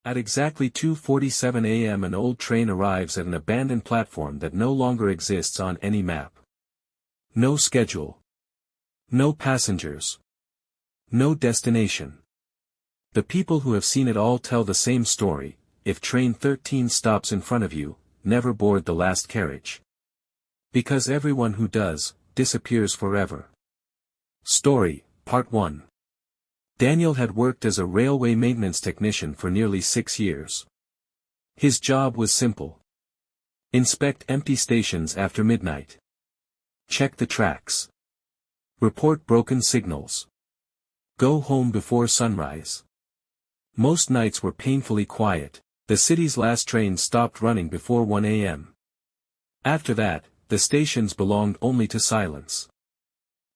At exactly 2:47 a.m. an old train arrives at an abandoned platform that no longer exists on any map. No schedule. No passengers. No destination. The people who have seen it all tell the same story: if train 13 stops in front of you, never board the last carriage. Because everyone who does, disappears forever. Story, Part 1. Daniel had worked as a railway maintenance technician for nearly 6 years. His job was simple. Inspect empty stations after midnight. Check the tracks. Report broken signals. Go home before sunrise. Most nights were painfully quiet. The city's last train stopped running before 1 a.m. After that, the stations belonged only to silence.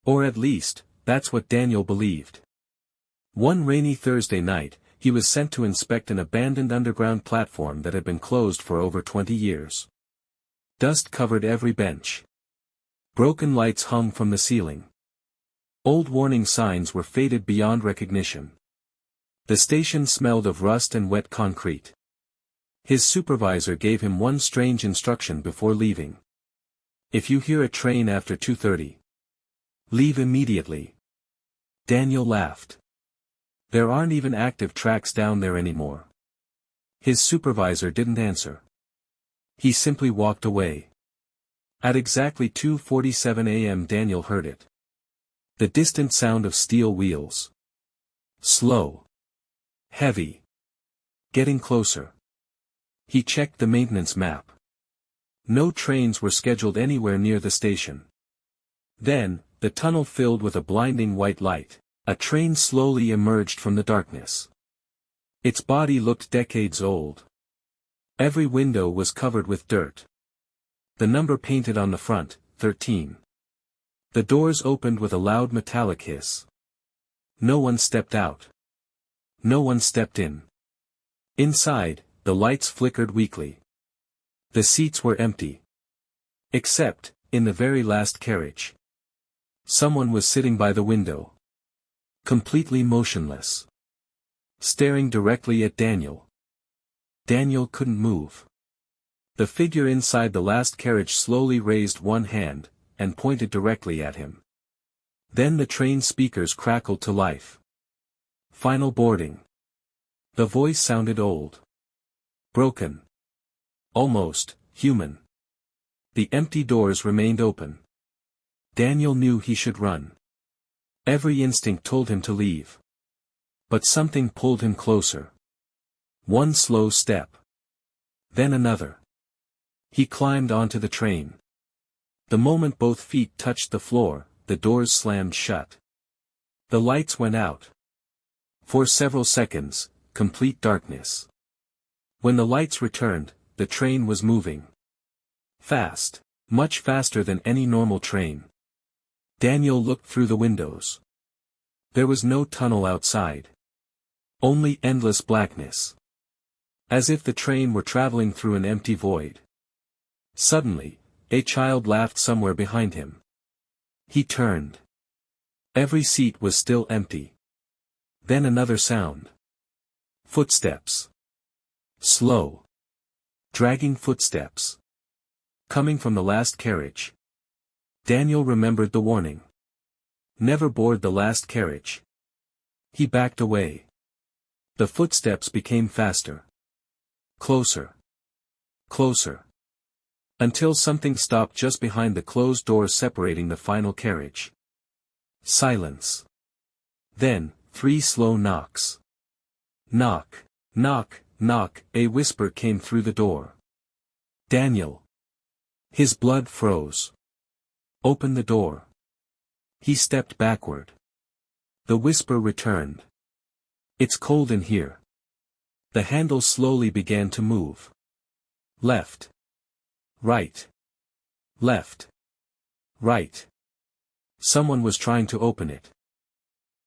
Or at least, that's what Daniel believed. One rainy Thursday night, he was sent to inspect an abandoned underground platform that had been closed for over 20 years. Dust covered every bench. Broken lights hung from the ceiling. Old warning signs were faded beyond recognition. The station smelled of rust and wet concrete. His supervisor gave him one strange instruction before leaving. If you hear a train after 2:30, leave immediately. Daniel laughed. There aren't even active tracks down there anymore. His supervisor didn't answer. He simply walked away. At exactly 2:47 a.m. Daniel heard it. The distant sound of steel wheels. Slow. Heavy. Getting closer. He checked the maintenance map. No trains were scheduled anywhere near the station. Then, the tunnel filled with a blinding white light. A train slowly emerged from the darkness. Its body looked decades old. Every window was covered with dirt. The number painted on the front, 13. The doors opened with a loud metallic hiss. No one stepped out. No one stepped in. Inside, the lights flickered weakly. The seats were empty. Except, in the very last carriage. Someone was sitting by the window. Completely motionless. Staring directly at Daniel. Daniel couldn't move. The figure inside the last carriage slowly raised one hand, and pointed directly at him. Then the train speakers crackled to life. Final boarding. The voice sounded old. Broken. Almost human. The empty doors remained open. Daniel knew he should run. Every instinct told him to leave. But something pulled him closer. One slow step. Then another. He climbed onto the train. The moment both feet touched the floor, the doors slammed shut. The lights went out. For several seconds, complete darkness. When the lights returned, the train was moving. Fast. Much faster than any normal train. Daniel looked through the windows. There was no tunnel outside. Only endless blackness. As if the train were traveling through an empty void. Suddenly, a child laughed somewhere behind him. He turned. Every seat was still empty. Then another sound. Footsteps. Slow. Dragging footsteps. Coming from the last carriage. Daniel remembered the warning. Never board the last carriage. He backed away. The footsteps became faster. Closer. Closer. Until something stopped just behind the closed door separating the final carriage. Silence. Then, 3 slow knocks. Knock, knock, knock, a whisper came through the door. Daniel. His blood froze. Open the door. He stepped backward. The whisper returned. It's cold in here. The handle slowly began to move. Left. Right. Left. Right. Someone was trying to open it.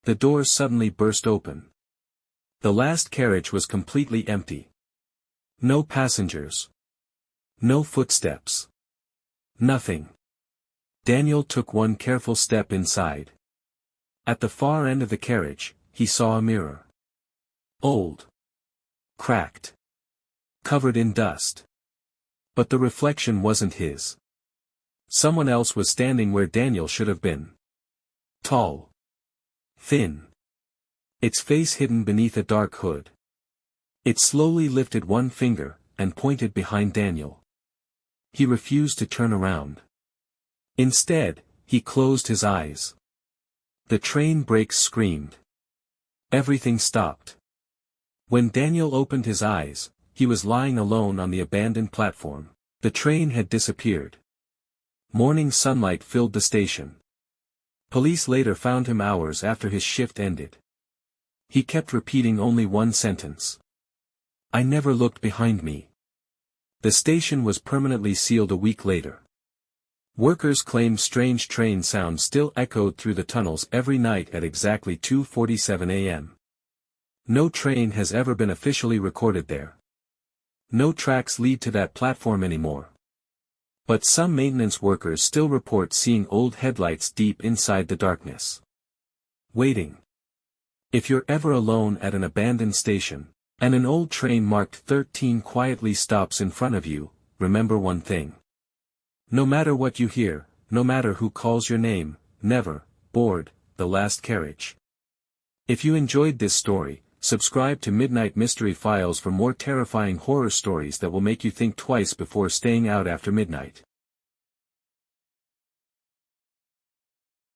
The door suddenly burst open. The last carriage was completely empty. No passengers. No footsteps. Nothing. Daniel took one careful step inside. At the far end of the carriage, he saw a mirror. Old. cracked, covered in dust. But the reflection wasn't his. Someone else was standing where Daniel should have been. Tall. Thin. Its face hidden beneath a dark hood. It slowly lifted one finger, and pointed behind Daniel. He refused to turn around. Instead, he closed his eyes. The train brakes screamed. Everything stopped. When Daniel opened his eyes, he was lying alone on the abandoned platform. The train had disappeared. Morning sunlight filled the station. Police later found him hours after his shift ended. He kept repeating only one sentence. "I never looked behind me." The station was permanently sealed a week later. Workers claimed strange train sounds still echoed through the tunnels every night at exactly 2:47 a.m. No train has ever been officially recorded there. No tracks lead to that platform anymore. But some maintenance workers still report seeing old headlights deep inside the darkness. Waiting. If you're ever alone at an abandoned station, and an old train marked 13 quietly stops in front of you, remember one thing. No matter what you hear, no matter who calls your name, never board the last carriage. If you enjoyed this story, subscribe to Midnight Mystery Files for more terrifying horror stories that will make you think twice before staying out after midnight.